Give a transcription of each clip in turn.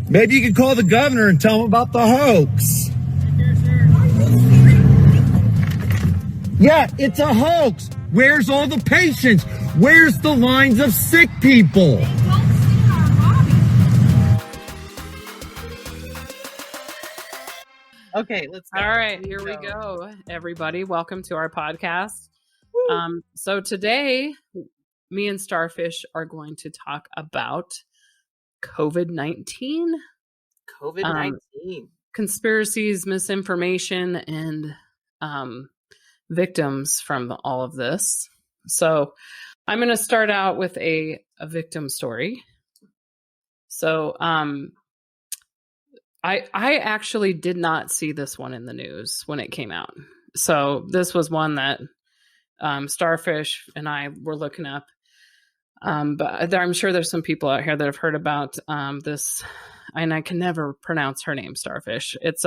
Maybe you could call the governor and tell him about the hoax. Yeah, it's a hoax. Where's all the patients? Where's the lines of sick people? Okay, let's go. All right, here we go, everybody. Welcome to our podcast. So today, me and Starfish are going to talk about COVID-19. COVID-19. Conspiracies, misinformation, and victims from all of this. So I'm going to start out with a victim story. So I actually did not see this one in the news when it came out. So this was one that Starfish and I were looking up. But I'm sure there's some people out here that have heard about this, and I can never pronounce her name, Starfish. It's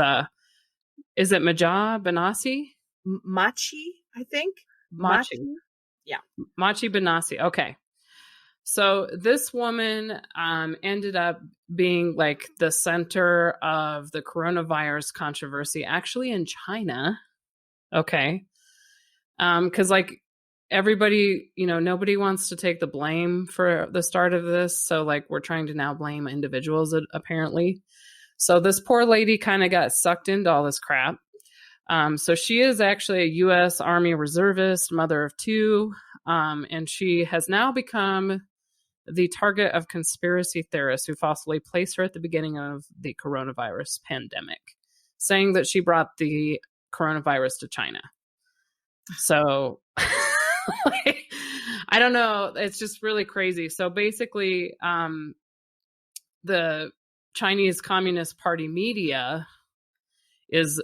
is it Maatje Benassi? Maatje, I think. Maatje. Yeah. Maatje Benassi. Okay. So this woman ended up being like the center of the coronavirus controversy, actually in China. Okay. Because like everybody, nobody wants to take the blame for the start of this. So like we're trying to now blame individuals apparently. So this poor lady kind of got sucked into all this crap. So she is actually a U.S. Army reservist, mother of two, and she has now become the target of conspiracy theorists who falsely placed her at the beginning of the coronavirus pandemic, saying that she brought the coronavirus to China. So I don't know. It's just really crazy. So basically, the Chinese Communist Party media is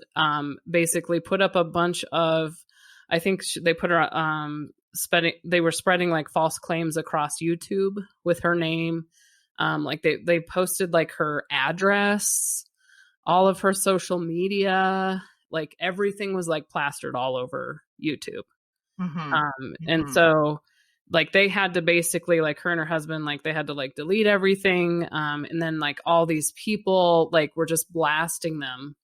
basically put up a bunch of, I think they put her they were spreading like false claims across YouTube with her name. Like they posted like her address, all of her social media, like everything was like plastered all over YouTube. And so like they had to basically, like her and her husband, like they had to like delete everything. And then like all these people like were just blasting them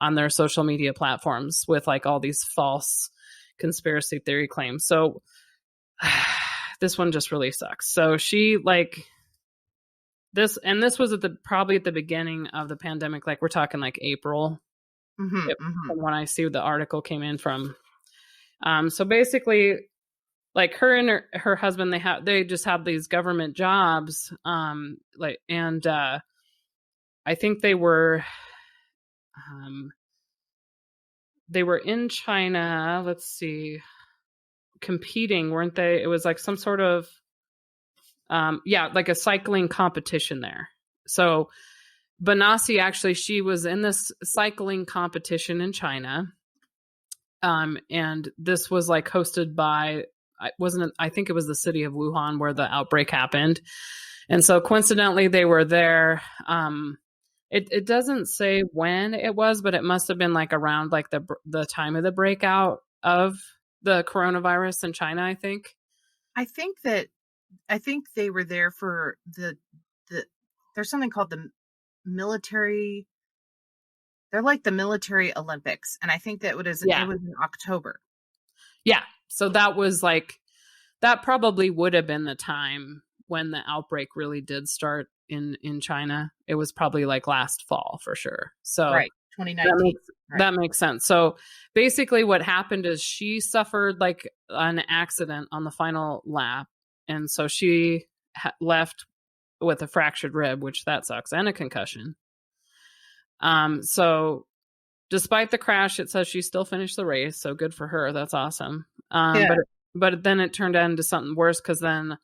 on their social media platforms with like all these false conspiracy theory claims. So this one just really sucks. So she like this was probably at the beginning of the pandemic. Like we're talking like April when I see the article came in from. So basically like her and her husband, they just have these government jobs. I think they were in China, let's see, competing, weren't they? It was like some sort of, like a cycling competition there. So Benassi, actually, she was in this cycling competition in China. And this was like hosted by, I think it was the city of Wuhan where the outbreak happened. And so coincidentally, they were there. It doesn't say when it was, but it must have been like around like the time of the breakout of the coronavirus in China, I think. I think they were there for the there's something called the military. They're like the military Olympics. And I think that it was in October. Yeah. So that was like, that probably would have been the time when the outbreak really did start in China. It was probably like last fall for sure. So right, 2019. That makes sense. So basically what happened is she suffered like an accident on the final lap. And so she left with a fractured rib, which that sucks, and a concussion. So despite the crash, it says she still finished the race. So good for her. That's awesome. But then it turned into something worse. Cause then,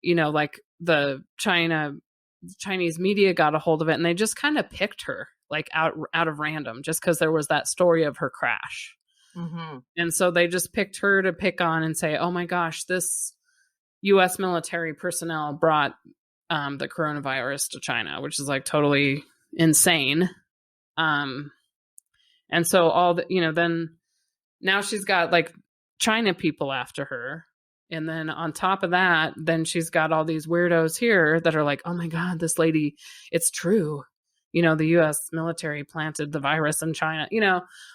like the Chinese media got a hold of it and they just kind of picked her like out of random, just cause there was that story of her crash. And so they just picked her to pick on and say, oh my gosh, this U.S. military personnel brought the coronavirus to China, which is like totally insane. And so all the, then now she's got like China people after her. And then on top of that, then she's got all these weirdos here that are like, oh my God, this lady, it's true. the US military planted the virus in China,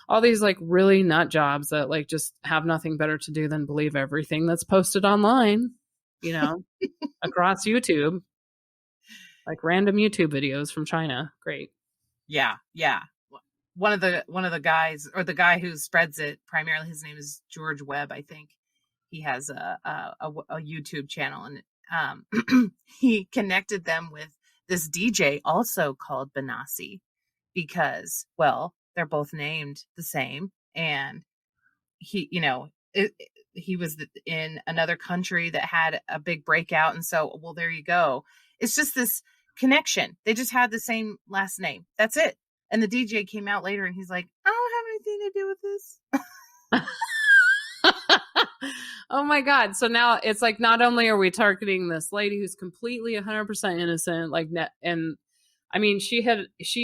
all these like really nut jobs that like just have nothing better to do than believe everything that's posted online, across YouTube, like random YouTube videos from China. Great. Yeah. One of the guys, or the guy who spreads it primarily, his name is George Webb, I think. He has a YouTube channel, and he connected them with this DJ also called Benassi, because, well, they're both named the same, and he, he was in another country that had a big breakout, and so, well, there you go. It's just this connection. They just had the same last name. That's it. And the DJ came out later, and he's like, I don't have anything to do with this. Oh my God. So now it's like, not only are we targeting this lady who's completely 100% innocent, and I mean, she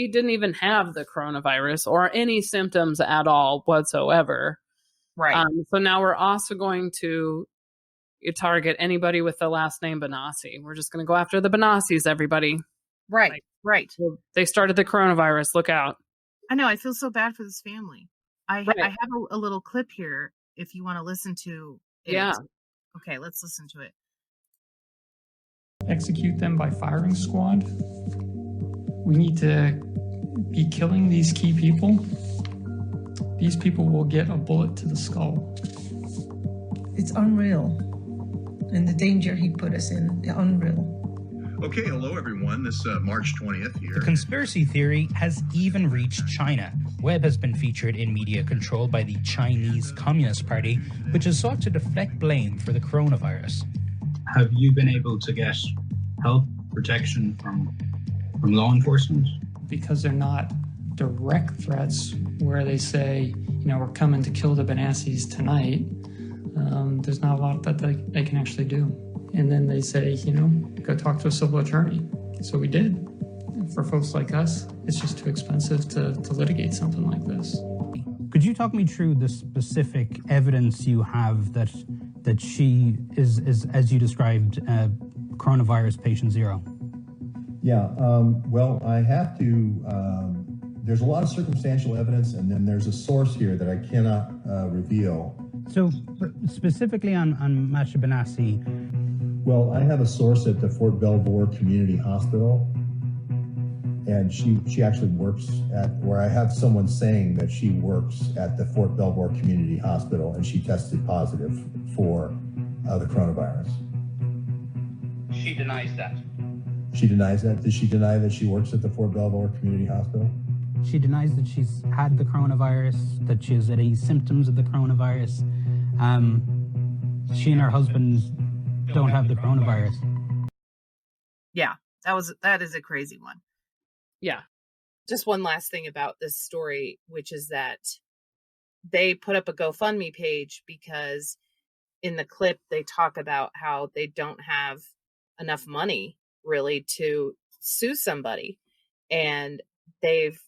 didn't even have the coronavirus or any symptoms at all whatsoever. Right. So now we're also going to target anybody with the last name Benassi. We're just going to go after the Benassis, everybody. Right. Right. Well, they started the coronavirus. Look out. I know. I feel so bad for this family. I Right. have a little clip here if you want to listen to it. Yeah. Okay, let's listen to it. Execute them by firing squad. We need to be killing these key people. These people will get a bullet to the skull. It's unreal. And the danger he put us in, unreal. Okay, hello everyone. This March 20th here. The conspiracy theory has even reached China. Webb has been featured in media controlled by the Chinese Communist Party, which has sought to deflect blame for the coronavirus. Have you been able to get help, protection from law enforcement? Because they're not direct threats where they say, we're coming to kill the Benassis tonight. There's not a lot that they can actually do. And then they say, go talk to a civil attorney. So we did. And for folks like us, it's just too expensive to litigate something like this. Could you talk me through the specific evidence you have that she is, as you described, coronavirus patient zero? Yeah, well, I have to, there's a lot of circumstantial evidence, and then there's a source here that I cannot reveal. So specifically on Maatje Benassi. Well, I have a source at the Fort Belvoir Community Hospital, and she actually works where I have someone saying that she works at the Fort Belvoir Community Hospital, and she tested positive for the coronavirus. She denies that. She denies that? Does she deny that she works at the Fort Belvoir Community Hospital? She denies that she's had the coronavirus, that she has any symptoms of the coronavirus. She and her husband don't have the coronavirus. Yeah, that is a crazy one. Yeah. Just one last thing about this story, which is that they put up a GoFundMe page because in the clip they talk about how they don't have enough money really to sue somebody, and they've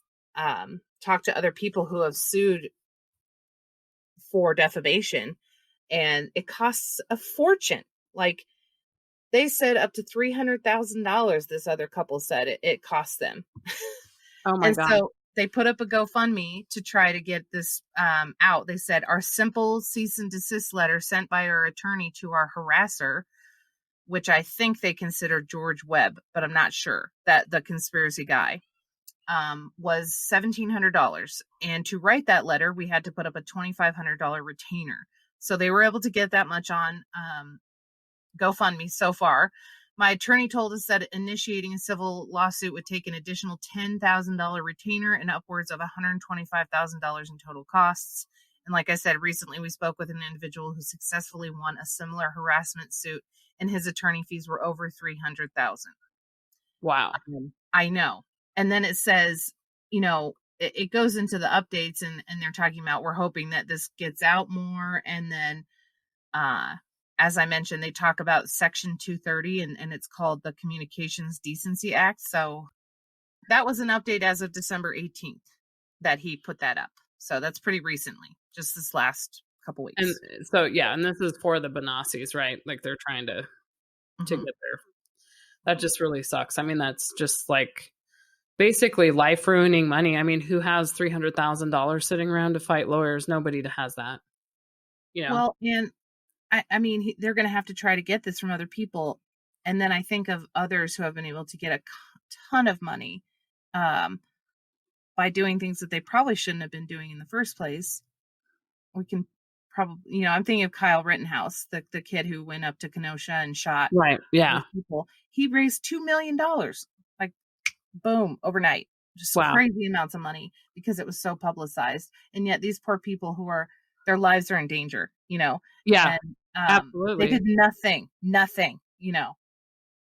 talked to other people who have sued for defamation, and it costs a fortune. Like, they said up to $300,000. This other couple said it cost them. Oh my God. So they put up a GoFundMe to try to get this out. They said, our simple cease and desist letter sent by our attorney to our harasser, which I think they consider George Webb, but I'm not sure, that the conspiracy guy, was $1,700. And to write that letter, we had to put up a $2,500 retainer. So they were able to get that much on GoFundMe so far. My attorney told us that initiating a civil lawsuit would take an additional $10,000 retainer and upwards of $125,000 in total costs. And like I said, recently we spoke with an individual who successfully won a similar harassment suit, and his attorney fees were over $300,000. Wow. I know. And then it says, it goes into the updates, and they're talking about, we're hoping that this gets out more. And then, as I mentioned, they talk about Section 230, and it's called the Communications Decency Act. So that was an update as of December 18th that he put that up. So that's pretty recently, just this last couple weeks. And so, yeah, and this is for the Benassis, right? Like, they're trying to get there. That just really sucks. I mean, that's just like basically life ruining money. I mean, who has $300,000 sitting around to fight lawyers? Nobody has that. Well, and I mean, they're going to have to try to get this from other people. And then I think of others who have been able to get a ton of money by doing things that they probably shouldn't have been doing in the first place. We can probably, I'm thinking of Kyle Rittenhouse, the kid who went up to Kenosha and shot Right. Yeah. people. He raised $2 million, like boom, overnight. Just Wow. crazy amounts of money because it was so publicized. And yet these poor people their lives are in danger, Yeah. And, absolutely. they did nothing,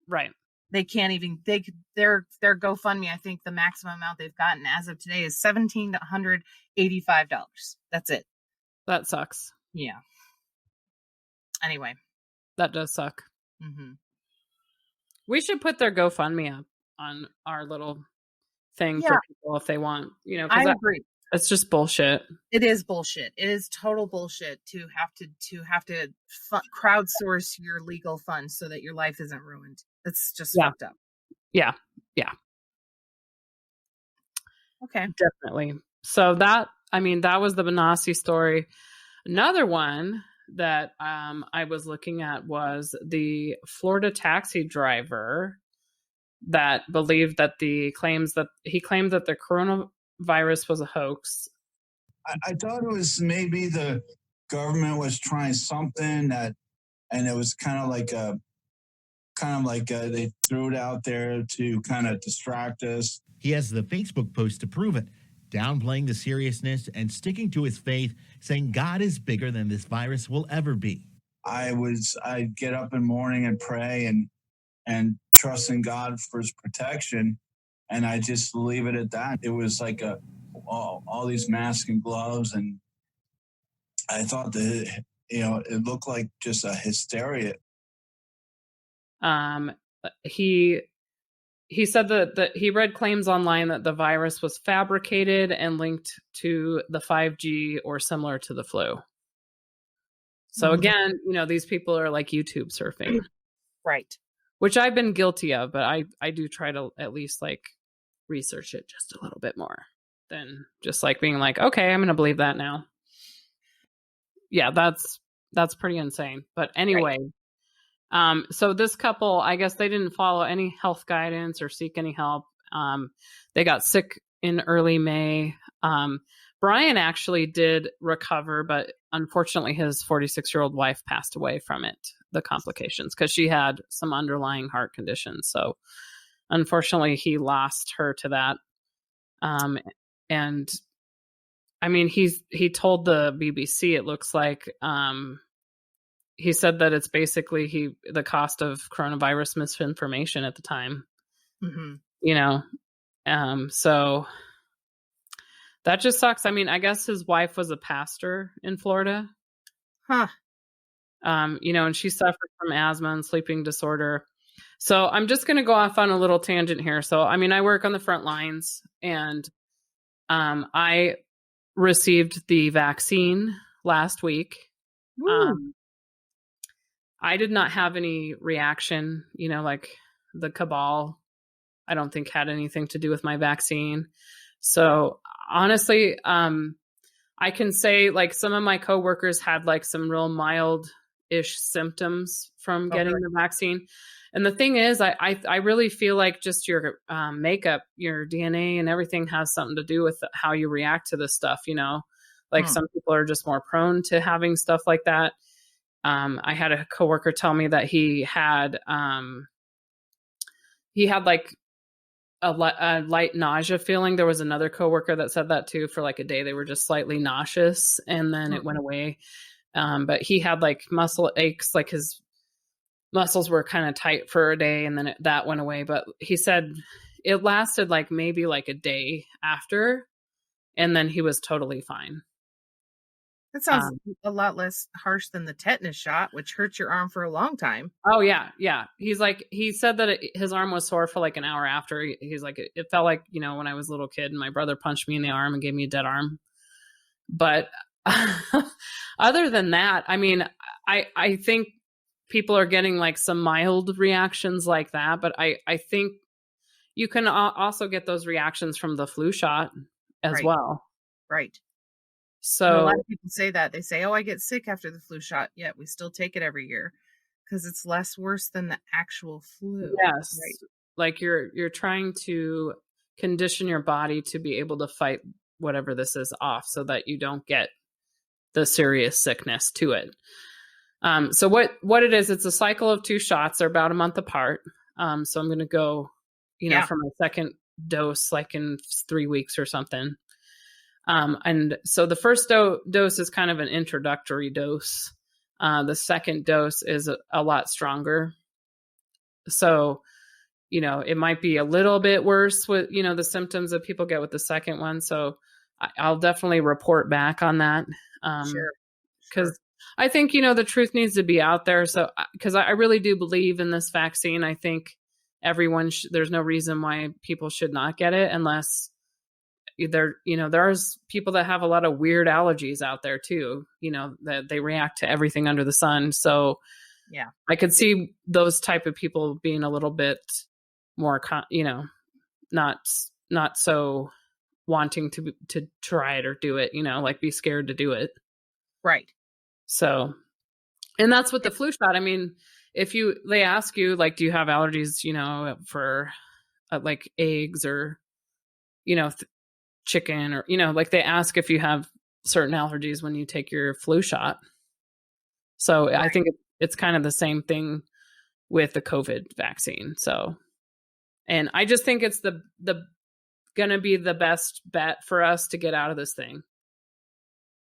Right. They can't even, their GoFundMe, I think the maximum amount they've gotten as of today is $1,785. That's it. That sucks. Yeah. Anyway. That does suck. Mm-hmm. We should put their GoFundMe up on our little thing for people if they want, I agree. It's just bullshit. It is bullshit. It is total bullshit to have to crowdsource your legal funds so that your life isn't ruined. It's just fucked up. Yeah. Yeah. Okay. Definitely. So that was the Benassi story. Another one that I was looking at was the Florida taxi driver that believed that he claimed that the coronavirus was a hoax. I thought it was maybe the government was trying something and it was kind of like they threw it out there to kind of distract us. He has the Facebook post to prove it, downplaying the seriousness and sticking to his faith, saying God is bigger than this virus will ever be. I'd get up in the morning and pray and trust in God for his protection, and I just leave it at that. It was like all these masks and gloves, and I thought that it looked like just a hysteria. He said that he read claims online that the virus was fabricated and linked to the 5G or similar to the flu. So again, these people are like YouTube surfing. Right. Which I've been guilty of, but I do try to at least like research it just a little bit more than just like being like, okay, I'm going to believe that now. Yeah, that's pretty insane. But anyway, so this couple, I guess they didn't follow any health guidance or seek any help. They got sick in early May. Brian actually did recover, but unfortunately his 46-year-old wife passed away from it, the complications, because she had some underlying heart conditions. So unfortunately he lost her to that. And I mean, he told the BBC, it looks like, he said that it's basically the cost of coronavirus misinformation at the time, so that just sucks. I mean, I guess his wife was a pastor in Florida. Huh. And she suffered from asthma and sleeping disorder. So I'm just going to go off on a little tangent here. So, I mean, I work on the front lines, and I received the vaccine last week. I did not have any reaction, like the cabal, I don't think had anything to do with my vaccine. So honestly, I can say like some of my coworkers had like some real mild-ish symptoms from getting the vaccine. And the thing is, I really feel like just your makeup, your DNA and everything has something to do with how you react to this stuff, like some people are just more prone to having stuff like that. I had a coworker tell me that he had like a light nausea feeling. There was another coworker that said that too. For like a day, they were just slightly nauseous, and then it went away. But he had like muscle aches, like his muscles were kind of tight for a day, and then that went away. But he said it lasted like maybe like a day after, and then he was totally fine. That sounds a lot less harsh than the tetanus shot, which hurts your arm for a long time. Oh yeah. Yeah. He said that his arm was sore for like an hour after. He's like, it felt like, when I was a little kid and my brother punched me in the arm and gave me a dead arm. But other than that, I mean, I think people are getting like some mild reactions like that, but I think, you can also get those reactions from the flu shot as Right. well. Right. So And a lot of people say that. They say, oh, I get sick after the flu shot. Yet we still take it every year because it's less worse than the actual flu. yes, Right. like you're trying to condition your body to be able to fight whatever this is off so that you don't get the serious sickness to it. So what it is, it's a cycle of 2 shots. They're about a month apart. So I'm going to go, for my second dose, like in 3 weeks or something. And so the first dose is kind of an introductory dose. The second dose is a lot stronger. So, it might be a little bit worse with, the symptoms that people get with the second one. So I'll definitely report back on that. Sure. Because I think, the truth needs to be out there. So, because I really do believe in this vaccine. I think everyone, there's no reason why people should not get it unless there's people that have a lot of weird allergies out there too, that they react to everything under the sun. So yeah, I could see those type of people being a little bit more, not so wanting to try it or do it, like be scared to do it. Right. So, and that's what the flu shot. I mean, they ask you, like, do you have allergies, for like eggs or, chicken or, like they ask if you have certain allergies when you take your flu shot. So right. I think it's kind of the same thing with the COVID vaccine. So, and I just think it's the going to be the best bet for us to get out of this thing.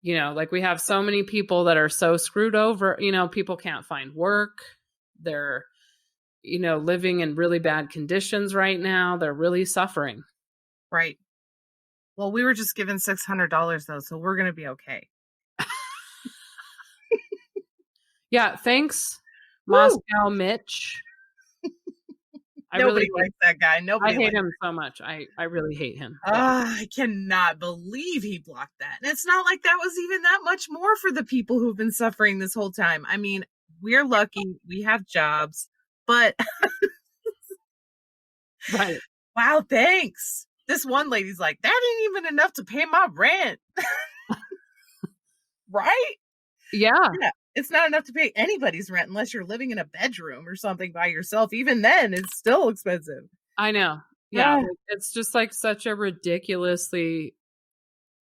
Like we have so many people that are so screwed over, people can't find work. They're, living in really bad conditions right now. They're really suffering. Right. Well, we were just given $600 though, so we're going to be okay. Yeah. Thanks, Moscow Mitch. Nobody likes that guy. Nobody. I hate him so much. I really hate him. I cannot believe he blocked that. And it's not like that was even that much more for the people who've been suffering this whole time. I mean, we're lucky. We have jobs, but right. Wow, thanks. This one lady's like, that ain't even enough to pay my rent. Right? Yeah. It's not enough to pay anybody's rent unless you're living in a bedroom or something by yourself. Even then, it's still expensive. I know. Yeah. It's just like such a ridiculously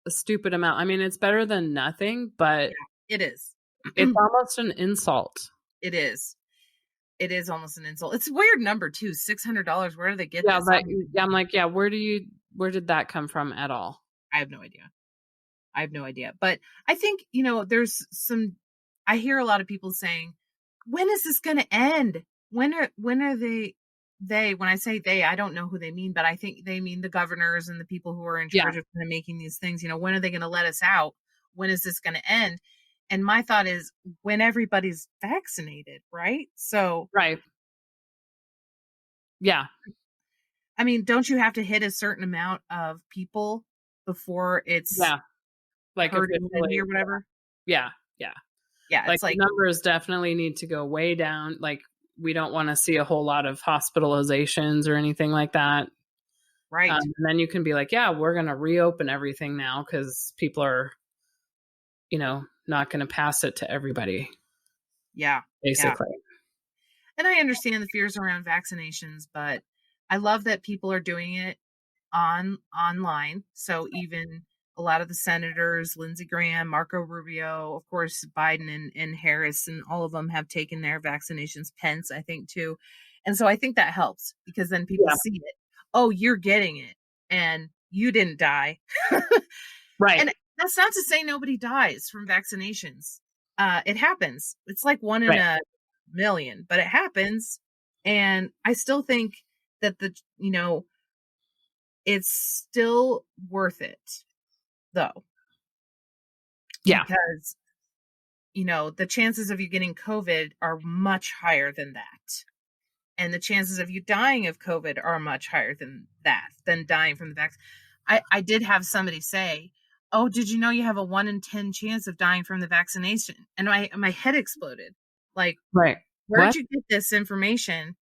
stupid amount. I mean, it's better than nothing, but it is. It's almost an insult. It is. It is almost an insult. It's a weird number too. $600. Where do they get this? I'm like, where did that come from at all? I have no idea. But I think, I hear a lot of people saying, when is this going to end? When are they, when I say they, I don't know who they mean, but I think they mean the governors and the people who are in charge of making these things. When are they going to let us out? When is this going to end? And my thought is when everybody's vaccinated, right? So, right. Yeah. I mean, don't you have to hit a certain amount of people before it's like herd immunity or whatever? Yeah. Yeah, like the numbers definitely need to go way down. Like we don't want to see a whole lot of hospitalizations or anything like that. Right. And then you can be like, we're going to reopen everything now because people are, not going to pass it to everybody. Yeah. Basically. Yeah. And I understand the fears around vaccinations, but I love that people are doing it online. So even a lot of the senators, Lindsey Graham, Marco Rubio, of course, Biden and Harris, and all of them have taken their vaccinations. Pence, I think, too. And so I think that helps because then people see it. Oh, you're getting it and you didn't die. Right. And that's not to say nobody dies from vaccinations. It happens. It's like 1 in a million, but it happens. And I still think that it's still worth it. Though. Yeah. Because, the chances of you getting COVID are much higher than that. And the chances of you dying of COVID are much higher than that, than dying from the vaccine. I did have somebody say, oh, did you know you have a 1 in 10 chance of dying from the vaccination? And my head exploded. Like, right. Where'd you get this information?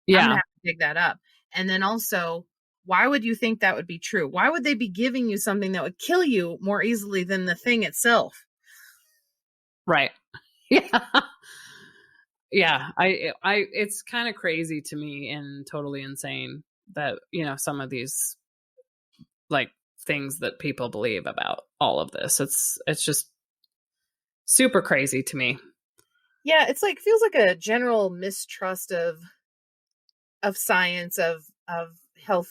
Yeah. I'm going to have to dig that up. And then also, why would you think that would be true? Why would they be giving you something that would kill you more easily than the thing itself? Right. Yeah. Yeah. It's kind of crazy to me and totally insane that, some of these like things that people believe about all of this. It's just super crazy to me. Yeah. It's like, feels like a general mistrust of science, of health.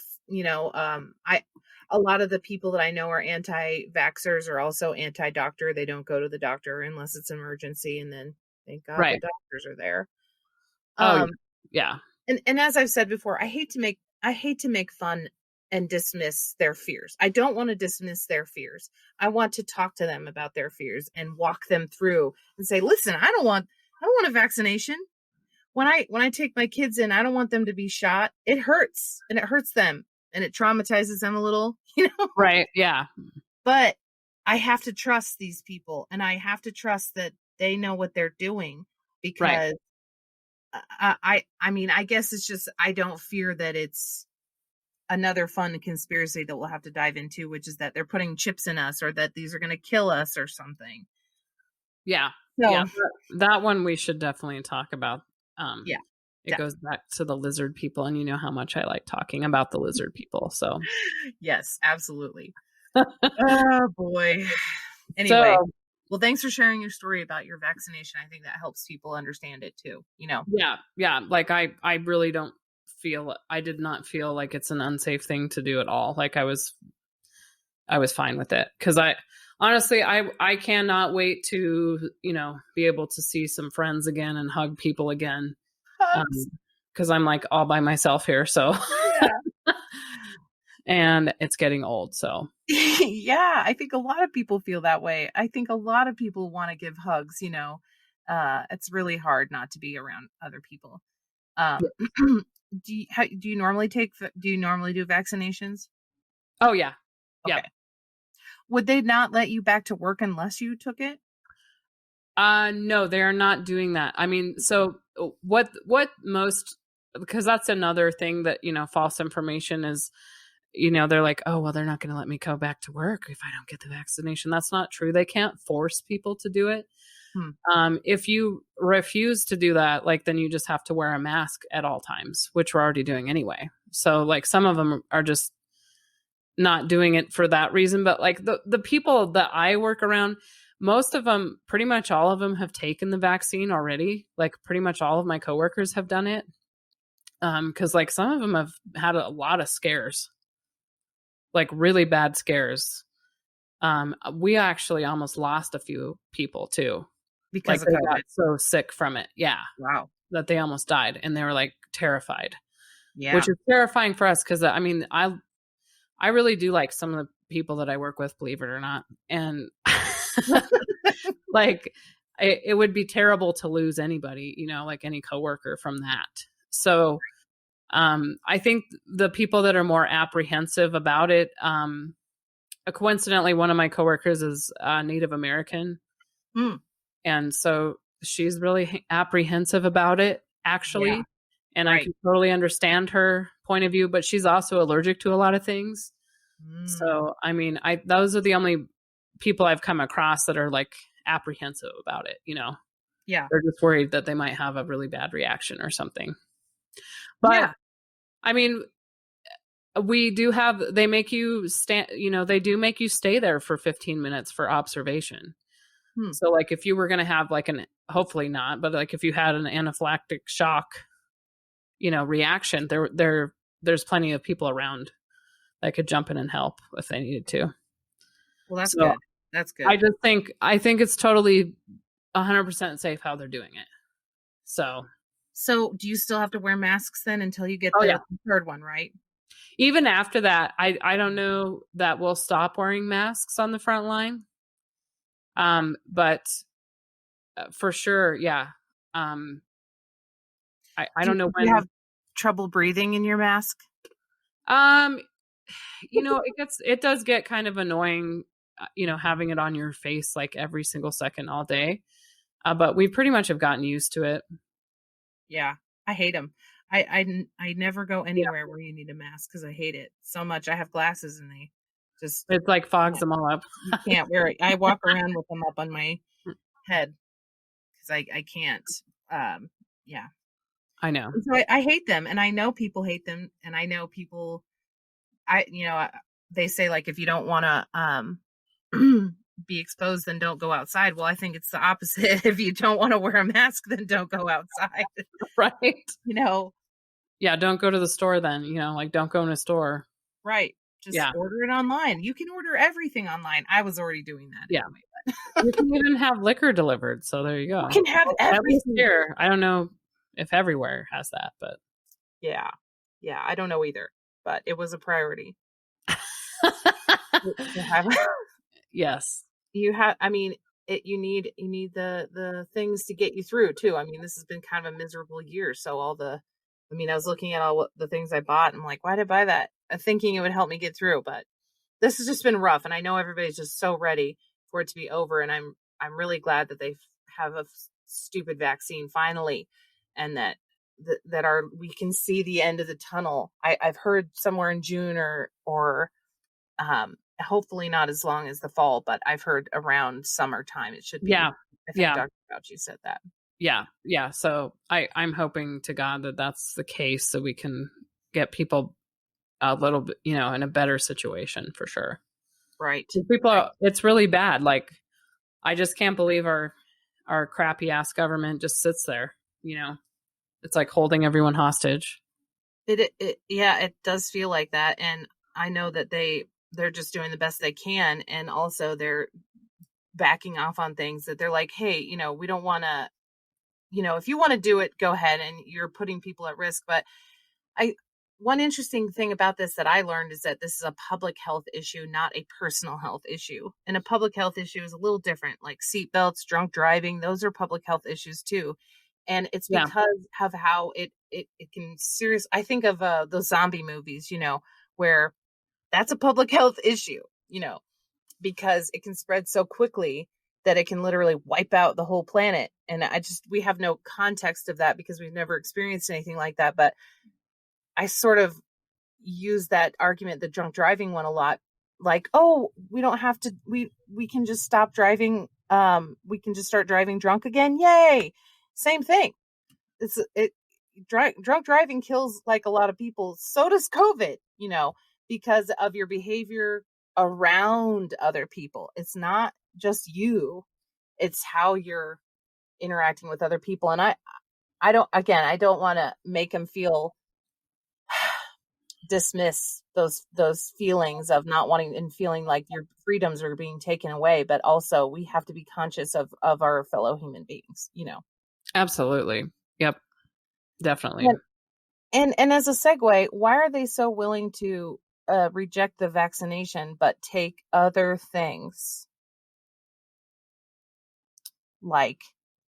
A lot of the people that I know are anti-vaxxers are also anti-doctor. They don't go to the doctor unless it's emergency, and then thank God Right. the doctors are there. Yeah. And as I've said before, I hate to make fun and dismiss their fears. I don't want to dismiss their fears. I want to talk to them about their fears and walk them through and say, listen, I don't want a vaccination. When I take my kids in, I don't want them to be shot. It hurts, and it hurts them, and it traumatizes them a little, Right. Yeah. But I have to trust these people, and I have to trust that they know what they're doing, because I guess it's just, I don't fear that it's another fun conspiracy that we'll have to dive into, which is that they're putting chips in us, or that these are going to kill us or something. Yeah. So, yeah. That one we should definitely talk about. Yeah. It goes back to the lizard people, and you know how much I like talking about the lizard people. So yes, absolutely. Oh boy. Anyway, well, thanks for sharing your story about your vaccination. I think that helps people understand it too. Yeah. Like I really I did not feel like it's an unsafe thing to do at all. Like I was fine with it, because honestly, I cannot wait to, be able to see some friends again and hug people again. Because I'm like all by myself here. So, Yeah. And it's getting old. So, yeah, I think a lot of people feel that way. I think a lot of people want to give hugs. It's really hard not to be around other people. Do you normally do vaccinations? Oh yeah. Okay. Yeah. Would they not let you back to work unless you took it? No, they're not doing that. I mean, so what most, because that's another thing that, false information is, they're like, oh, well, they're not going to let me go back to work if I don't get the vaccination. That's not true. They can't force people to do it. If you refuse to do that, like, then you just have to wear a mask at all times, which we're already doing anyway. So like some of them are just not doing it for that reason. But like the people that I work around, most of them, pretty much all of them have taken the vaccine already. Like pretty much all of my coworkers have done it. Cause like some of them have had a lot of scares, like really bad scares. We actually almost lost a few people too, because like they got so sick from it. Yeah. Wow. That they almost died, and they were like terrified. Yeah. Which is terrifying for us. Cause I mean, I really do like some of the people that I work with, believe it or not. And like it would be terrible to lose anybody, like any coworker from that. So I think the people that are more apprehensive about it, coincidentally, one of my coworkers is Native American. And so she's really apprehensive about it, actually. Yeah. And I can totally understand her point of view, but she's also allergic to a lot of things. So, I mean, those are the only people I've come across that are like apprehensive about it, Yeah. They're just worried that they might have a really bad reaction or something. But yeah. I mean, they make you stand, they do make you stay there for 15 minutes for observation. So like if you were going to have like hopefully not, but like if you had an anaphylactic shock, reaction, there's plenty of people around that could jump in and help if they needed to. Well, that's good. That's good. I think it's totally 100% safe how they're doing it. So do you still have to wear masks then until you get the third one, right? Even after that, I don't know that we'll stop wearing masks on the front line. But for sure, yeah. I don't know when you have trouble breathing in your mask. It does get kind of annoying, having it on your face like every single second all day. But we pretty much have gotten used to it. Yeah, I hate them. I never go anywhere where you need a mask because I hate it so much. I have glasses and they just It's like fogs them all up. you can't wear it. I walk around with them up on my head because I can't. Yeah. I know. And so I hate them, and I know people hate them, and I know people. They say like if you don't want to be exposed, then don't go outside. Well, I think it's the opposite. If you don't want to wear a mask, then don't go outside. Right. Yeah, don't go to the store then. Like don't go in a store. Right. Just order it online. You can order everything online. I was already doing that. Yeah. Anyway, You can even have liquor delivered. So there you go. You can have everything here. I don't know if everywhere has that, but yeah, I don't know either, but it was a priority. Yes. You have. I mean, you need the things to get you through too. I mean, this has been kind of a miserable year. So I was looking at all the things I bought. And I'm like, why did I buy that? Thinking it would help me get through, but this has just been rough. And I know everybody's just so ready for it to be over. And I'm really glad that they have a stupid vaccine finally, and that we can see the end of the tunnel. I've heard somewhere in June or hopefully not as long as the fall, but I've heard around summertime it should be. Yeah. I think Dr. Fauci said that. Yeah. So I'm hoping to God that that's the case, so we can get people a little bit, in a better situation for sure. Right. It's really bad. Like, I just can't believe our crappy ass government just sits there. It's like holding everyone hostage. It does feel like that. And I know that they're just doing the best they can. And also they're backing off on things that they're like, hey, we don't want to, if you want to do it, go ahead, and you're putting people at risk. But one interesting thing about this that I learned is that this is a public health issue, not a personal health issue. And a public health issue is a little different, like seatbelts, drunk driving. Those are public health issues too. And it's because of how it can I think of those zombie movies, where that's a public health issue, because it can spread so quickly that it can literally wipe out the whole planet. And we have no context of that because we've never experienced anything like that. But I sort of use that argument, the drunk driving one, a lot. Like, oh, we don't have to, we can just stop driving. We can just start driving drunk again. Yay. Same thing. Drunk driving kills like a lot of people. So does COVID, because of your behavior around other people. It's not just you. It's how you're interacting with other people. And I don't want to make them dismiss those feelings of not wanting and feeling like your freedoms are being taken away, but also we have to be conscious of our fellow human beings, Absolutely. Yep. Definitely. And as a segue, why are they so willing to reject the vaccination but take other things, like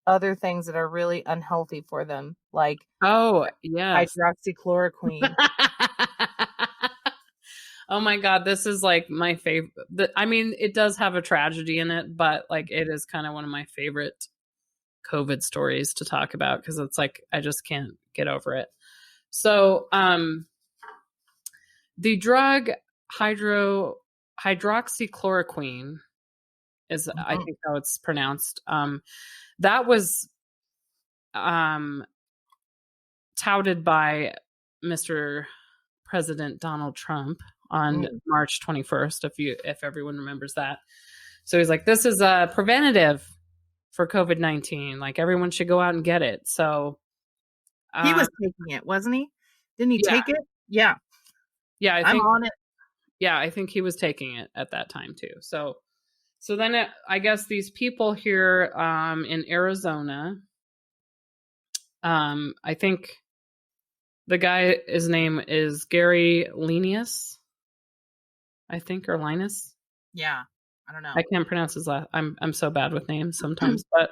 other things that are really unhealthy for them, like hydroxychloroquine? Oh my God, this is like my favorite. I mean, it does have a tragedy in it, but like it is kind of one of my favorite COVID stories to talk about, because it's like I just can't get over it. So the drug hydroxychloroquine is, I think, how it's pronounced. That was touted by Mr. President Donald Trump on March 21st, if everyone remembers that. So he's like, this is a preventative for COVID-19. Like, everyone should go out and get it. So he was taking it, wasn't he? Didn't he take it? Yeah. Yeah, I'm on it. Yeah, I think he was taking it at that time too. So then I guess these people here in Arizona, I think the guy, his name is Gary Lenius, I think, or Linus. Yeah, I don't know. I can't pronounce his last. I'm so bad with names sometimes. But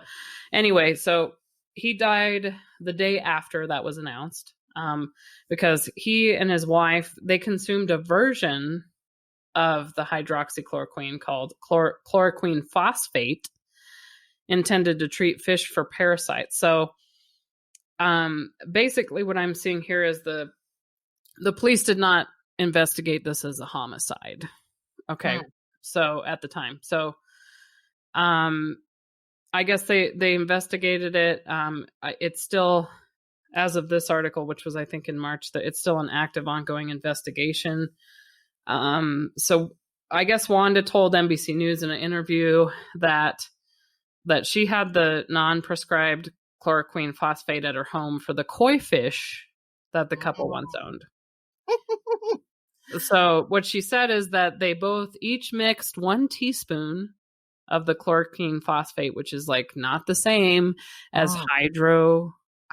anyway, so he died the day after that was announced, because he and his wife, they consumed a version of the hydroxychloroquine called chloroquine phosphate, intended to treat fish for parasites. So basically what I'm seeing here is the police did not investigate this as a homicide. Okay. So at the time. So I guess they investigated it. It's still, as of this article, which was I think in March, that it's still an active ongoing investigation. So I guess Wanda told NBC News in an interview that she had the non-prescribed chloroquine phosphate at her home for the koi fish that the couple once owned. So what she said is that they both each mixed 1 teaspoon of the chloroquine phosphate, which is like not the same as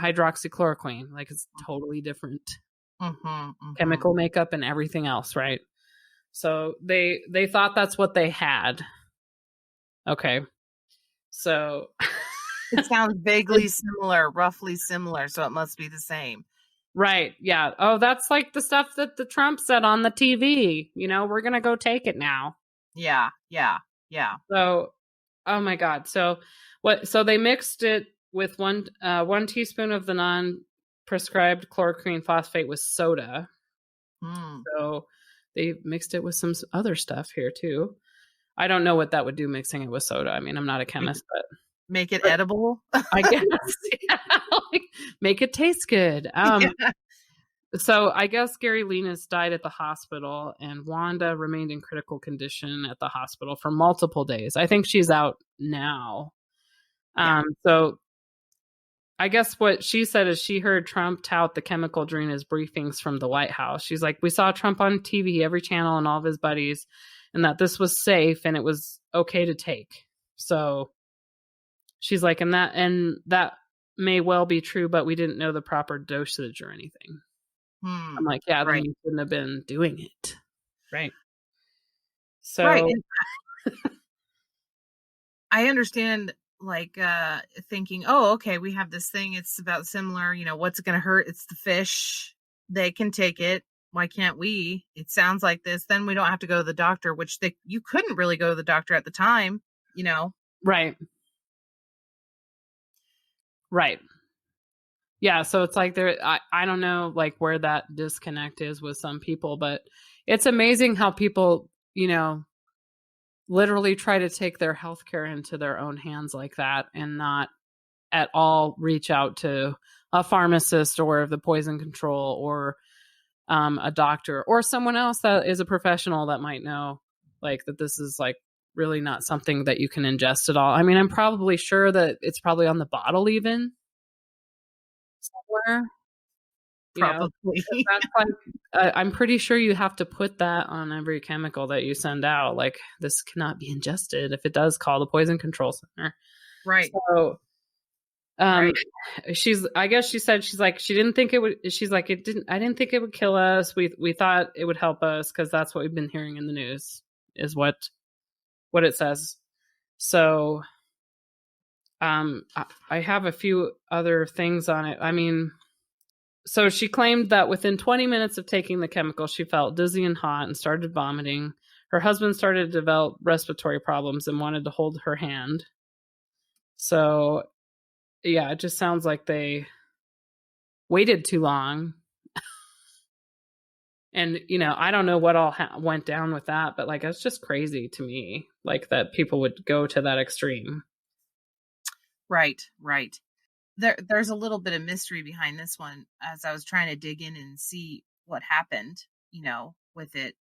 hydroxychloroquine. Like it's totally different chemical makeup and everything else, right? So they thought that's what they had. Okay. So it sounds vaguely similar, roughly similar, so it must be the same. Right. Yeah. Oh, that's like the stuff that the Trump said on the TV. You know, we're going to go take it now. Yeah. So, oh my God. So they mixed it with one teaspoon of the non-prescribed chloroquine phosphate with soda. So they mixed it with some other stuff here too. I don't know what that would do mixing it with soda. I mean, I'm not a chemist, but make it edible. I guess. Yeah. Like, make it taste good. So I guess Gary Lenius died at the hospital, and Wanda remained in critical condition at the hospital for multiple days. I think she's out now. So I guess what she said is she heard Trump tout the chemical during his briefings from the White House. She's like, we saw Trump on TV, every channel, and all of his buddies, and that this was safe and it was okay to take. So she's like, and that may well be true, but we didn't know the proper dosage or anything. I'm like, yeah, then you shouldn't have been doing it. Right. So I understand, like, thinking, oh, okay, we have this thing. It's about similar, you know, what's it going to hurt? It's the fish. They can take it. Why can't we? It sounds like this. Then we don't have to go to the doctor, which you couldn't really go to the doctor at the time, you know? Right. Yeah, so it's like I don't know like where that disconnect is with some people, but it's amazing how people, you know, literally try to take their healthcare into their own hands like that and not at all reach out to a pharmacist or the poison control or a doctor or someone else that is a professional that might know like that this is like really not something that you can ingest at all. I mean, I'm probably sure that it's probably on the bottle even somewhere. Probably. That's like, I'm pretty sure you have to put that on every chemical that you send out. Like this cannot be ingested. If it does, call the poison control center. Right. So, I guess she said, she's like, she didn't think it would, she's like, I didn't think it would kill us. We thought it would help us because that's what we've been hearing in the news is what it says. So, I have a few other things on it. I mean, so she claimed that within 20 minutes of taking the chemical, she felt dizzy and hot and started vomiting. Her husband started to develop respiratory problems and wanted to hold her hand. So, yeah, it just sounds like they waited too long. And, you know, I don't know what all went down with that, but like, it's just crazy to me, like that people would go to that extreme. Right. There's a little bit of mystery behind this one as I was trying to dig in and see what happened, you know, with it,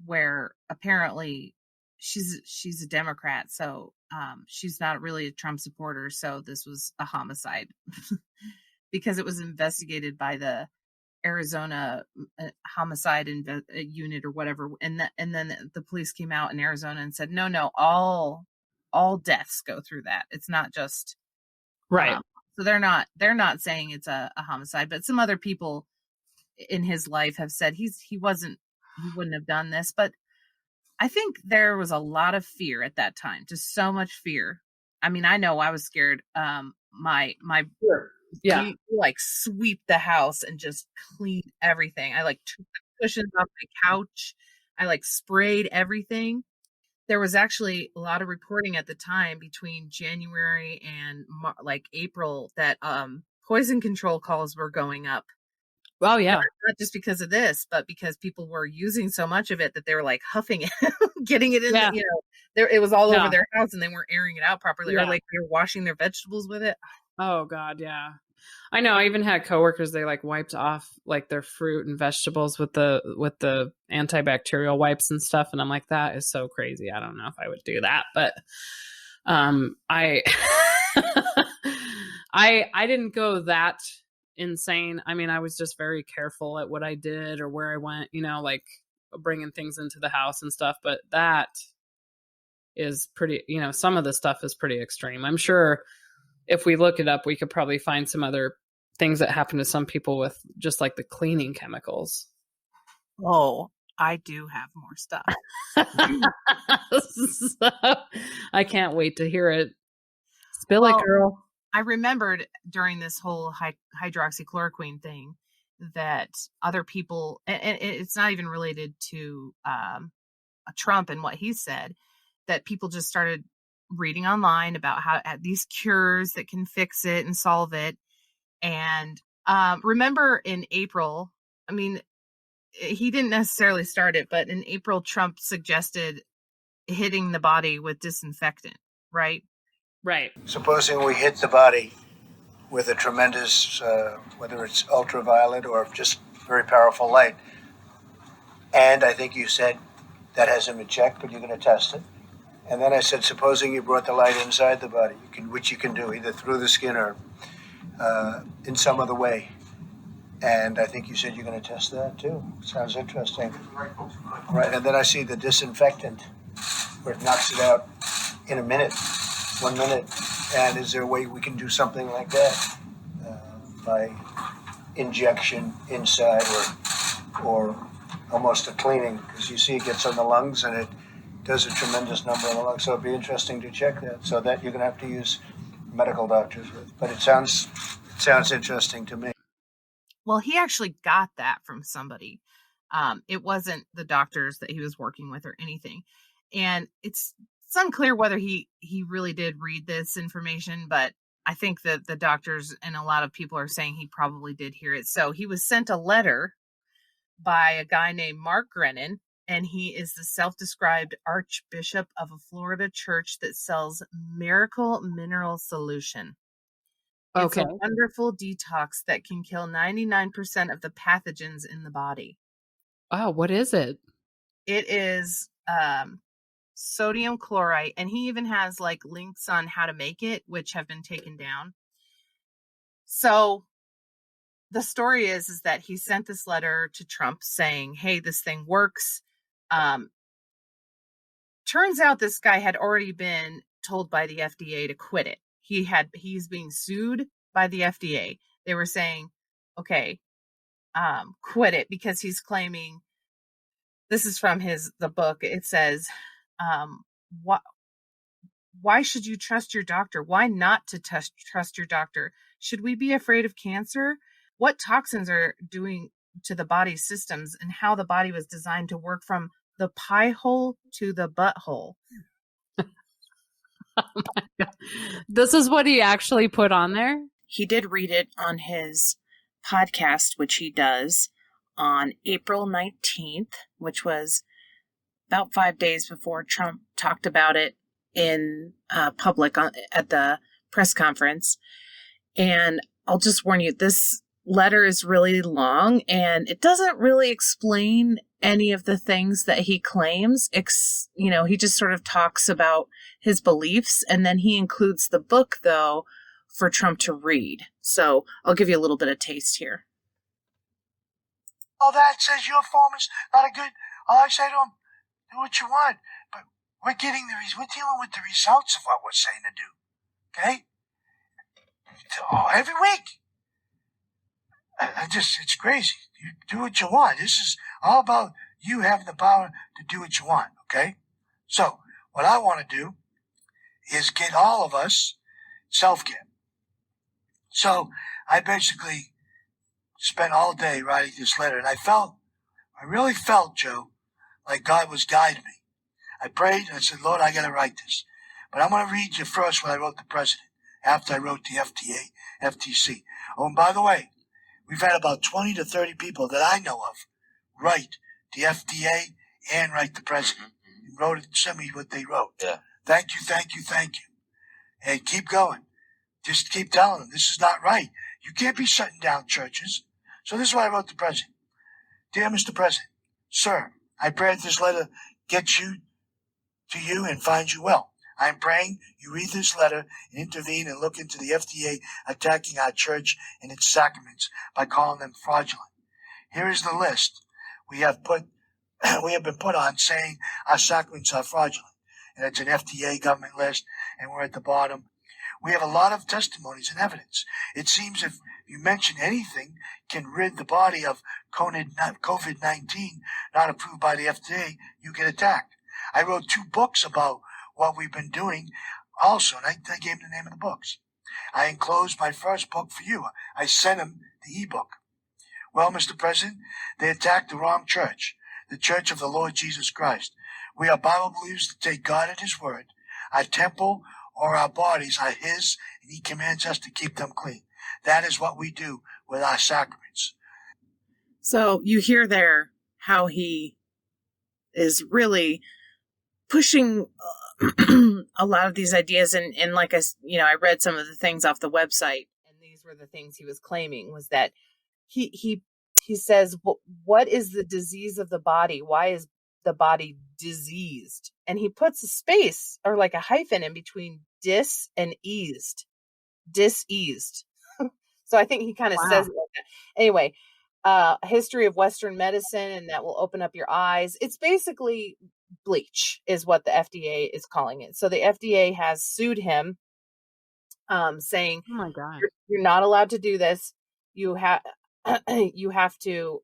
where apparently she's a Democrat, so she's not really a Trump supporter, so this was a homicide because it was investigated by the Arizona homicide unit or whatever, and then the police came out in Arizona and said no, all deaths go through that. It's not just right. So they're not saying it's a homicide, but some other people in his life have said he wouldn't have done this. But I think there was a lot of fear at that time, just so much fear. I mean, I know I was scared. My yeah, we like sweep the house and just clean everything. I like took the cushions off my couch. I like sprayed everything. there was actually a lot of reporting at the time between January and like April that poison control calls were going up. Oh yeah. Not just because of this, but because people were using so much of it that they were like huffing it, getting it in, it was all over their house and they weren't airing it out properly, or like they were washing their vegetables with it. Oh God, yeah. I know. I even had coworkers, they like wiped off like their fruit and vegetables with the antibacterial wipes and stuff. And I'm like, that is so crazy. I don't know if I would do that, but I I didn't go that insane. I mean, I was just very careful at what I did or where I went, like bringing things into the house and stuff. But that is pretty, some of the stuff is pretty extreme. I'm sure if we look it up, we could probably find some other things that happen to some people with just like the cleaning chemicals. Oh, I do have more stuff. So, I can't wait to hear it. Spill it, girl. I remembered during this whole hydroxychloroquine thing that other people, and it's not even related to Trump and what he said, that people just started reading online about how these cures that can fix it and solve it. And remember in April, I mean, he didn't necessarily start it, but in April, Trump suggested hitting the body with disinfectant, right? Right. Supposing we hit the body with a tremendous, whether it's ultraviolet or just very powerful light. And I think you said that hasn't been checked, but you're going to test it. And then I said, supposing you brought the light inside the body, which you can do either through the skin or in some other way. And I think you said you're going to test that too. Sounds interesting. Right, and then I see the disinfectant where it knocks it out in a minute, 1 minute. And is there a way we can do something like that by injection inside or almost a cleaning? Because you see it gets on the lungs and it does a tremendous number on the lungs. So it'd be interesting to check that. So that you're going to have to use medical doctors with. But it sounds interesting to me. Well, he actually got that from somebody. It wasn't the doctors that he was working with or anything. And it's unclear whether he really did read this information, but I think that the doctors and a lot of people are saying he probably did hear it. So he was sent a letter by a guy named Mark Grennan, and he is the self-described archbishop of a Florida church that sells Miracle Mineral Solution. It's a wonderful detox that can kill 99% of the pathogens in the body. Oh, what is it? It is sodium chloride, and he even has like links on how to make it, which have been taken down. So the story is that he sent this letter to Trump saying, hey, this thing works. Turns out this guy had already been told by the FDA to quit it. He's being sued by the FDA. They were saying, okay, quit it, because he's claiming, this is from the book. It says, why should you trust your doctor? Why not to trust your doctor? Should we be afraid of cancer? What toxins are doing to the body's systems and how the body was designed to work from the pie hole to the butthole. Oh my God. This is what he actually put on there? He did read it on his podcast, which he does on April 19th, which was about 5 days before Trump talked about it in public at the press conference. And I'll just warn you, this letter is really long and it doesn't really explain any of the things that he claims. He just sort of talks about his beliefs, and then he includes the book, though, for Trump to read. So I'll give you a little bit of taste here. All that says your form is not a good. All I say to him, do what you want, but we're dealing with the results of what we're saying to do. Okay? Every week. It's crazy. You do what you want. This is all about you having the power to do what you want, okay? So, what I want to do is get all of us self-care. So, I basically spent all day writing this letter, and I really felt, Joe, like God was guiding me. I prayed and I said, Lord, I got to write this. But I'm going to read you first what I wrote the president after I wrote the FDA, FTC. Oh, and by the way, we've had about 20 to 30 people that I know of write the FDA and write the president. Wrote it, sent me what they wrote. Yeah. Thank you, thank you, thank you. And keep going. Just keep telling them this is not right. You can't be shutting down churches. So this is what I wrote to the president. Dear Mr. President, sir, I pray that this letter gets you to you and finds you well. I am praying you read this letter and intervene and look into the FDA attacking our church and its sacraments by calling them fraudulent. Here is the list we have been put on saying our sacraments are fraudulent. And it's an FDA government list, and we're at the bottom. We have a lot of testimonies and evidence. It seems if you mention anything can rid the body of COVID-19 not approved by the FDA, you get attacked. I wrote 2 books about what we've been doing also, and I gave the name of the books. I enclosed my first book for you. I sent him the ebook. Well, Mr. President, they attacked the wrong church, the Church of the Lord Jesus Christ. We are Bible believers to take God at His word. Our temple or our bodies are His, and He commands us to keep them clean. That is what we do with our sacraments. So you hear there how he is really pushing a lot of these ideas. And like I read some of the things off the website, and these were the things he was claiming was that he says, what is the disease of the body? Why is the body diseased? And he puts a space or like a hyphen in between dis and eased. Diseased. So I think he kind of says it like that. Anyway, history of Western medicine, and that will open up your eyes. It's basically bleach is what the FDA is calling it. So the FDA has sued him, saying, "Oh my God, you're not allowed to do this. You have to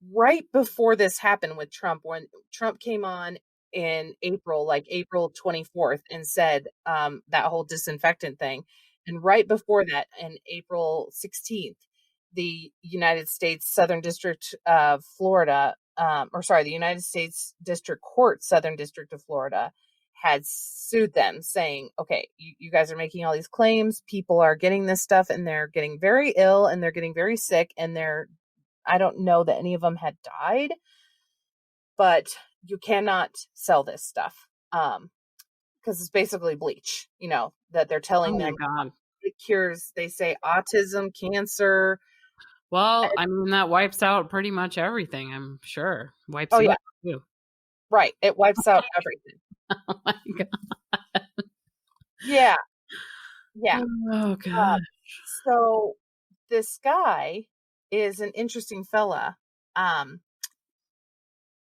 right before this happened with Trump, when Trump came on in April, like April 24th, and said that whole disinfectant thing. And right before that, in April 16th, the United States Southern District of Florida, the United States District Court, Southern District of Florida, had sued them saying, okay, you guys are making all these claims. People are getting this stuff and they're getting very ill and they're getting very sick, and I don't know that any of them had died, but you cannot sell this stuff. Because it's basically bleach, that they're telling them it cures, they say, autism, cancer. Well, I mean, that wipes out pretty much everything, I'm sure. Wipes you out too. Right. It wipes out everything. Oh my God. Yeah. Yeah. Oh gosh. So this guy is an interesting fella.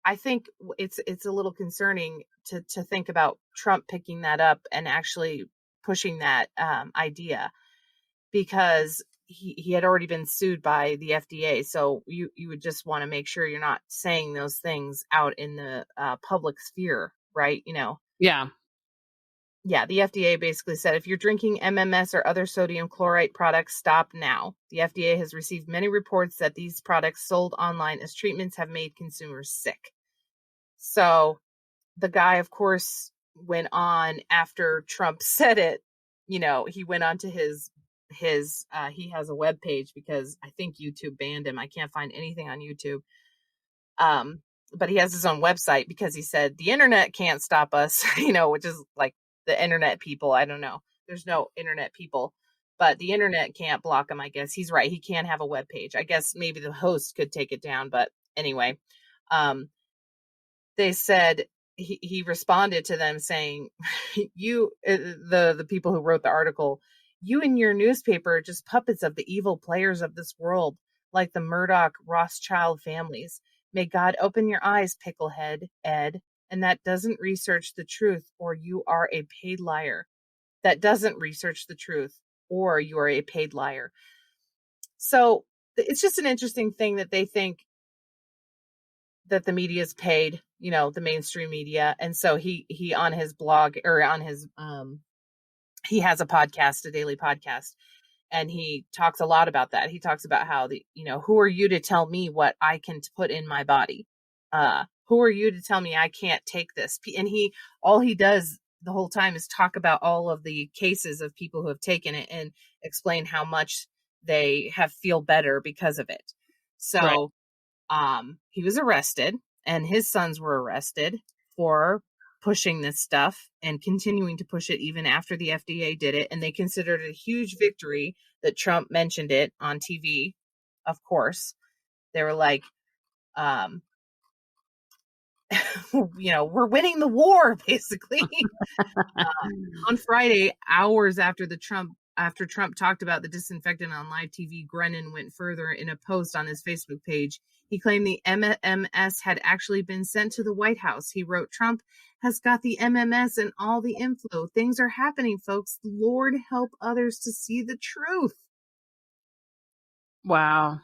I think it's a little concerning to think about Trump picking that up and actually pushing that idea, because he had already been sued by the FDA. So you would just want to make sure you're not saying those things out in the public sphere, right? Yeah. Yeah, the FDA basically said, if you're drinking MMS or other sodium chloride products, stop now. The FDA has received many reports that these products sold online as treatments have made consumers sick. So the guy, of course, went on after Trump said it. He went on to his he has a web page, because I think YouTube banned him. I can't find anything on YouTube. But he has his own website, because he said the internet can't stop us, which is like the internet people. I don't know. There's no internet people, but the internet can't block him. I guess he's right. He can't have a web page. I guess maybe the host could take it down. But anyway, they said he responded to them saying, you, the people who wrote the article, you and your newspaper are just puppets of the evil players of this world, like the Murdoch Rothschild families. May God open your eyes, picklehead Ed. And that doesn't research the truth, or you are a paid liar. That doesn't research the truth, or you are a paid liar. So it's just an interesting thing that they think that the media is paid, the mainstream media. And so he on his blog, or on his, he has a podcast, a daily podcast, and he talks a lot about that. He talks about how who are you to tell me what I can put in my body? Who are you to tell me I can't take this? And all he does the whole time is talk about all of the cases of people who have taken it and explain how much they feel better because of it. So, he was arrested, and his sons were arrested for pushing this stuff and continuing to push it even after the FDA did it. And they considered it a huge victory that Trump mentioned it on TV. Of course, they were like, we're winning the war, basically. On Friday, hours after Trump talked about the disinfectant on live TV, Brennan went further in a post on his Facebook page. He claimed the MMS had actually been sent to the White House. He wrote, "Trump has got the MMS and all the inflow. Things are happening, folks. Lord help others to see the truth." Wow.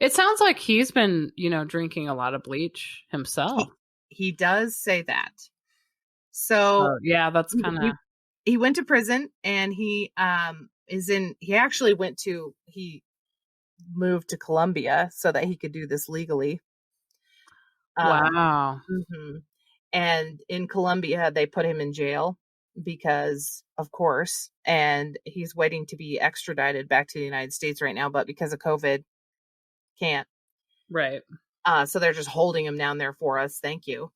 It sounds like he's been, drinking a lot of bleach himself. He does say that. So yeah, that's kind of. He went to prison, and he moved to Colombia so that he could do this legally. Wow. And in Colombia, they put him in jail because, of course, and he's waiting to be extradited back to the United States right now, but because of COVID, can't. Right. So they're just holding him down there for us. Thank you.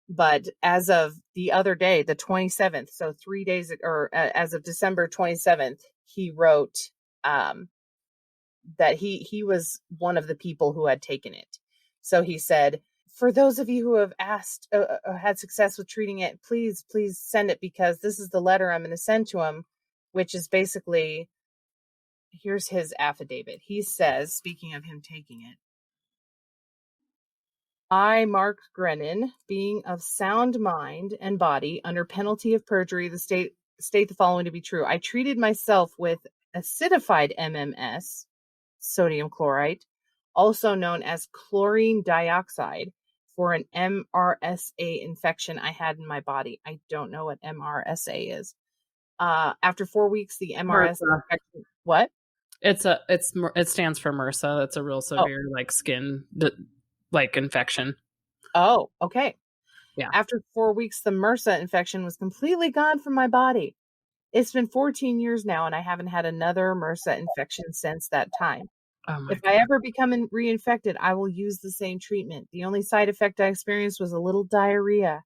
But as of the other day, the 27th, so 3 days, or as of December 27th, he wrote that he was one of the people who had taken it. So he said, "For those of you who have had success with treating it, please send it, because this is the letter I'm going to send to him," which is basically, here's his affidavit. He says, speaking of him taking it, "I, Mark Brennan, being of sound mind and body, under penalty of perjury, state the following to be true. I treated myself with acidified MMS, sodium chloride, also known as chlorine dioxide, for an MRSA infection I had in my body." I don't know what MRSA is. After 4 weeks, the MRSA infection. What? It stands for MRSA. That's a real severe skin infection. Oh, okay. Yeah. After 4 weeks, the MRSA infection was completely gone from my body. It's been 14 years now, and I haven't had another MRSA infection since that time. If I ever become reinfected, I will use the same treatment. The only side effect I experienced was a little diarrhea,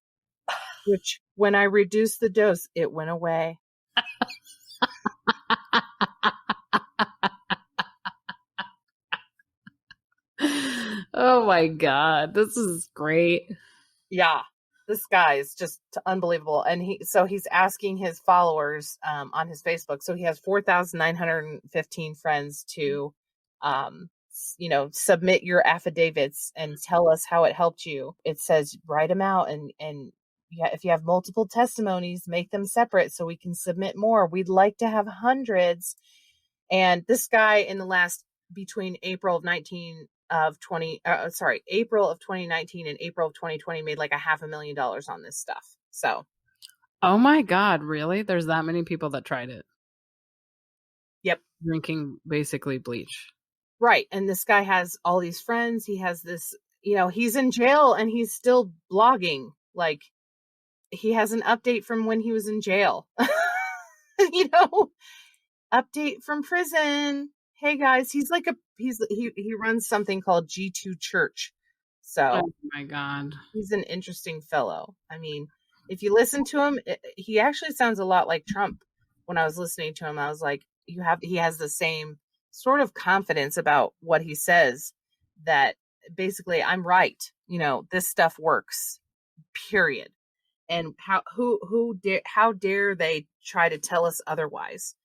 which, when I reduced the dose, it went away. Oh my God, this is great. Yeah, this guy is just unbelievable. And he's asking his followers on his Facebook. So he has 4,915 friends to, submit your affidavits and tell us how it helped you. It says, write them out. And if you have multiple testimonies, make them separate so we can submit more. We'd like to have hundreds. And this guy between April of 2019 and April of 2020 made like $500,000 on this stuff. So. Oh my God, really? There's that many people that tried it. Yep. Drinking basically bleach. Right. And this guy has all these friends. He has this, he's in jail and he's still blogging. Like, he has an update from when he was in jail. Update from prison. Hey guys, he runs something called G2 Church. So, oh my God, he's an interesting fellow. I mean, if you listen to him, he actually sounds a lot like Trump. When I was listening to him, I was like, he has the same sort of confidence about what he says, that basically I'm right. This stuff works, period. And how dare they try to tell us otherwise?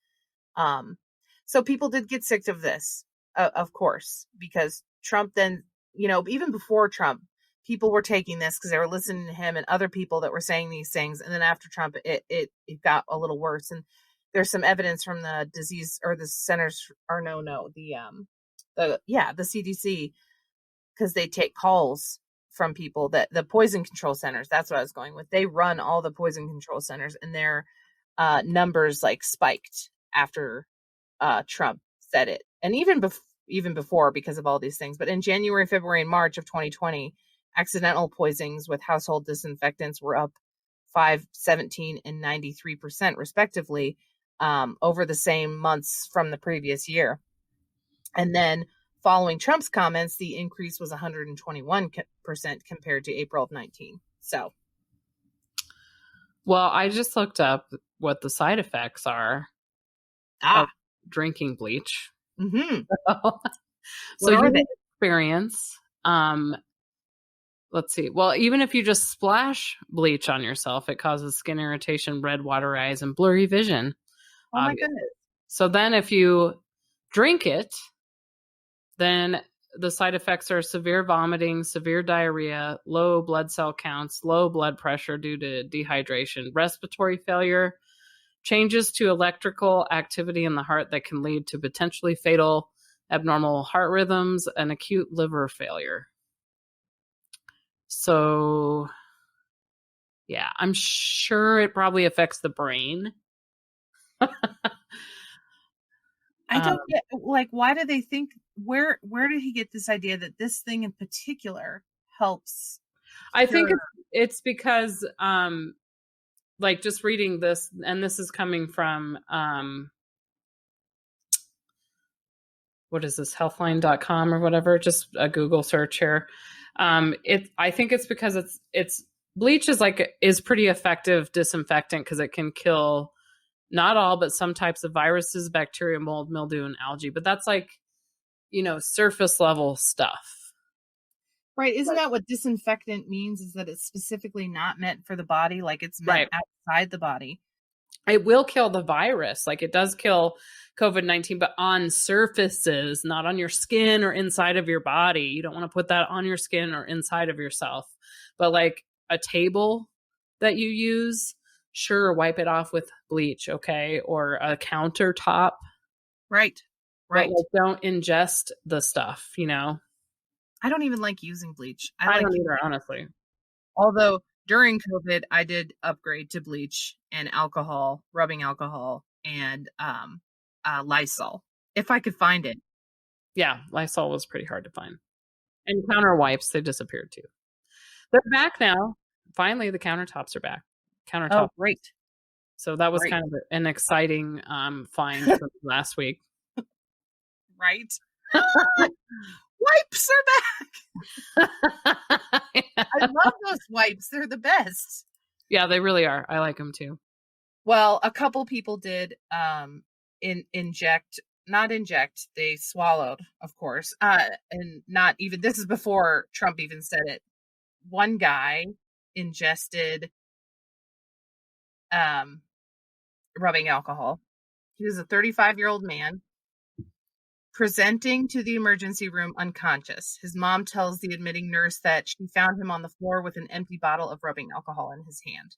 So people did get sick of this, of course, because Trump then, even before Trump, people were taking this because they were listening to him and other people that were saying these things. And then after Trump, it got a little worse. And there's some evidence from the disease or the centers, or the CDC, because they take calls from people, that the poison control centers, that's what I was going with. They run all the poison control centers, and their numbers spiked after Trump said it. And even before, because of all these things. But in January, February, and March of 2020, Accidental poisonings with household disinfectants were up 5, 17, and 93% respectively over the same months from the previous year. And then following Trump's comments, the increase was 121% compared to April of 19. So, well, I just looked up what the side effects are of drinking bleach. Mm-hmm. So you experience, let's see. Well, even if you just splash bleach on yourself, it causes skin irritation, red water eyes, and blurry vision. Oh my goodness. So then if you drink it, then the side effects are severe vomiting, severe diarrhea, low blood cell counts, low blood pressure due to dehydration, respiratory failure, changes to electrical activity in the heart that can lead to potentially fatal abnormal heart rhythms, and acute liver failure. So, yeah, I'm sure it probably affects the brain. I don't get, like, why do they think, where did he get this idea that this thing in particular helps? I think it's because, like, just reading this, and this is coming from, what is this, healthline.com or whatever, just a Google search here. I think it's because it's bleach is pretty effective disinfectant because it can kill not all, but some types of viruses, bacteria, mold, mildew, and algae. But that's surface level stuff. Right. Isn't that what disinfectant means, is that it's specifically not meant for the body? Like it's meant outside the body. It will kill the virus. Like it does kill COVID-19, but on surfaces, not on your skin or inside of your body. You don't want to put that on your skin or inside of yourself. But like a table that you use, sure, wipe it off with bleach, okay? Or a countertop. Right. But don't ingest the stuff, I don't even like using bleach. I don't either, honestly. Although during COVID, I did upgrade to bleach and alcohol, rubbing alcohol, and Lysol, if I could find it. Yeah, Lysol was pretty hard to find. And counter wipes, they disappeared too. They're back now. Finally, the countertops are back. Oh, great. So that was kind of an exciting find from last week. Right? Wipes are back. I love those wipes. They're the best. Yeah, they really are. I like them too. Well, a couple people did not inject, they swallowed, of course. And not even, this is before Trump even said it. One guy ingested rubbing alcohol. He was a 35-year-old man presenting to the emergency room unconscious. His mom tells the admitting nurse that she found him on the floor with an empty bottle of rubbing alcohol in his hand.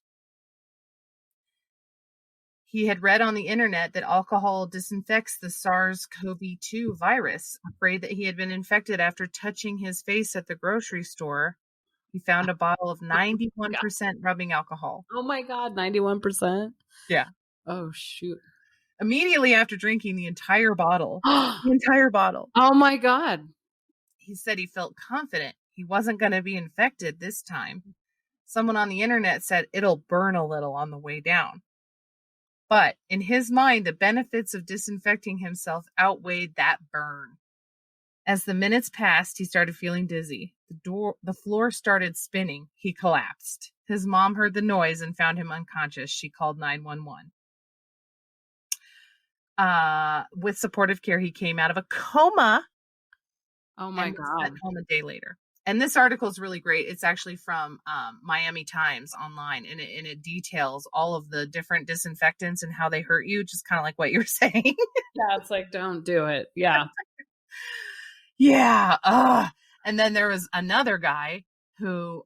He had read on the internet that alcohol disinfects the SARS-CoV-2 virus. Afraid that he had been infected after touching his face at the grocery store, he found a bottle of 91% rubbing alcohol. Oh my God, 91%? Yeah. Oh, shoot. Immediately after drinking the entire bottle, Oh my God. He said he felt confident he wasn't going to be infected this time. Someone on the internet said it'll burn a little on the way down. But in his mind, the benefits of disinfecting himself outweighed that burn. As the minutes passed, he started feeling dizzy. The floor started spinning. He collapsed. His mom heard the noise and found him unconscious. She called 911. With supportive care, he came out of a coma. Oh my God. Sent home a day later. And this article is really great. It's actually from Miami Times online, and it details all of the different disinfectants and how they hurt you, just kind of like what you're saying. Yeah, it's like, don't do it. Yeah. Yeah. And then there was another guy who,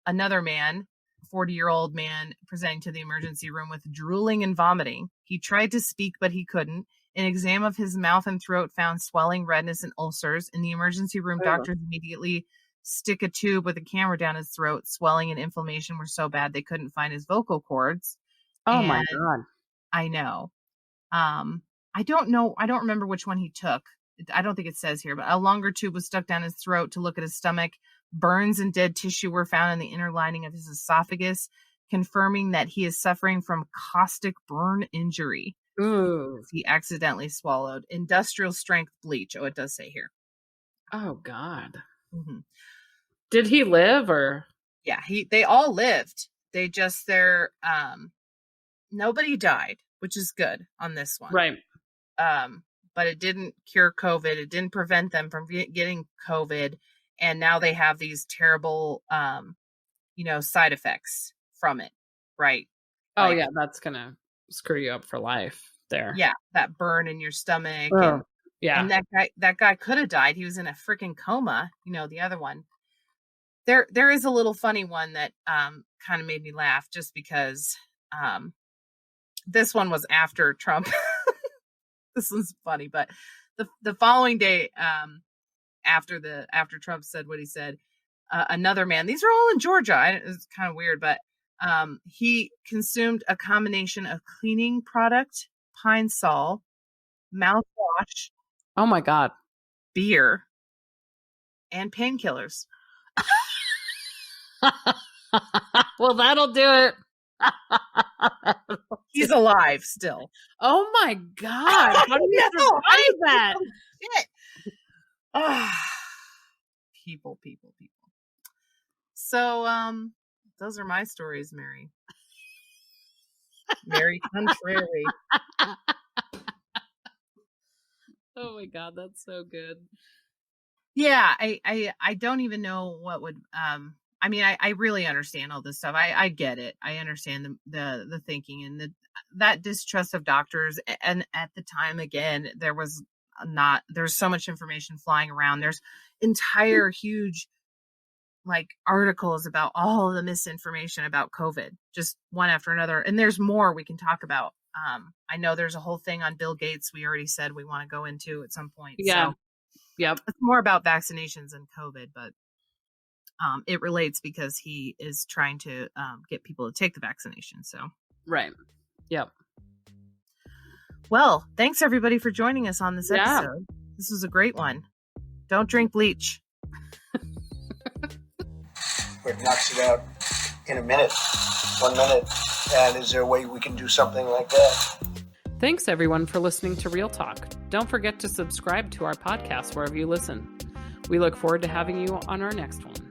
another man, 40-year-old man, presenting to the emergency room with drooling and vomiting. He tried to speak, but he couldn't. An exam of his mouth and throat found swelling, redness, and ulcers. In the emergency room, doctors immediately stick a tube with a camera down his throat. Swelling and inflammation were so bad they couldn't find his vocal cords. Oh my God. I know. I don't know. I don't remember which one he took. I don't think it says here, but a longer tube was stuck down his throat to look at his stomach, Burns and dead tissue were found in the inner lining of his esophagus, confirming that he is suffering from caustic burn injury. Ooh. He accidentally swallowed industrial strength bleach. Oh, it does say here. Oh, God. Mm-hmm. Did he live or? Yeah, they all lived. They just, nobody died, which is good on this one. Right. But it didn't cure COVID. It didn't prevent them from getting COVID. And now they have these terrible, side effects from it. Right. Oh, yeah. That's going to screw you up for life there. Yeah. That burn in your stomach. Oh, and, yeah. And that guy could have died. He was in a freaking coma. The other one. There is a little funny one that kind of made me laugh just because this one was after Trump. This one's funny, but the following day after Trump said what he said, another man, these are all in Georgia. It's kind of weird, but he consumed a combination of cleaning product, Pine Sol, mouthwash. Oh my God. Beer and painkillers. Well, that'll do it. He's alive still. Oh my God. How did you survive that? Shit. People. So, those are my stories, Mary. Mary Contrary. Oh my God, that's so good. Yeah, I don't even know what would I really understand all this stuff. I get it. I understand the thinking and that distrust of doctors. And at the time, again, there's so much information flying around. There's entire huge articles about all the misinformation about COVID, just one after another. And there's more we can talk about. I know there's a whole thing on Bill Gates. We already said we want to go into at some point. Yeah. So yep. It's more about vaccinations and COVID, but it relates because he is trying to get people to take the vaccination. So right. Yep. Well, thanks everybody for joining us on this episode. This was a great one. Don't drink bleach. It knocks it out in a minute, 1 minute. And is there a way we can do something like that? Thanks everyone for listening to Real Talk. Don't forget to subscribe to our podcast wherever you listen. We look forward to having you on our next one.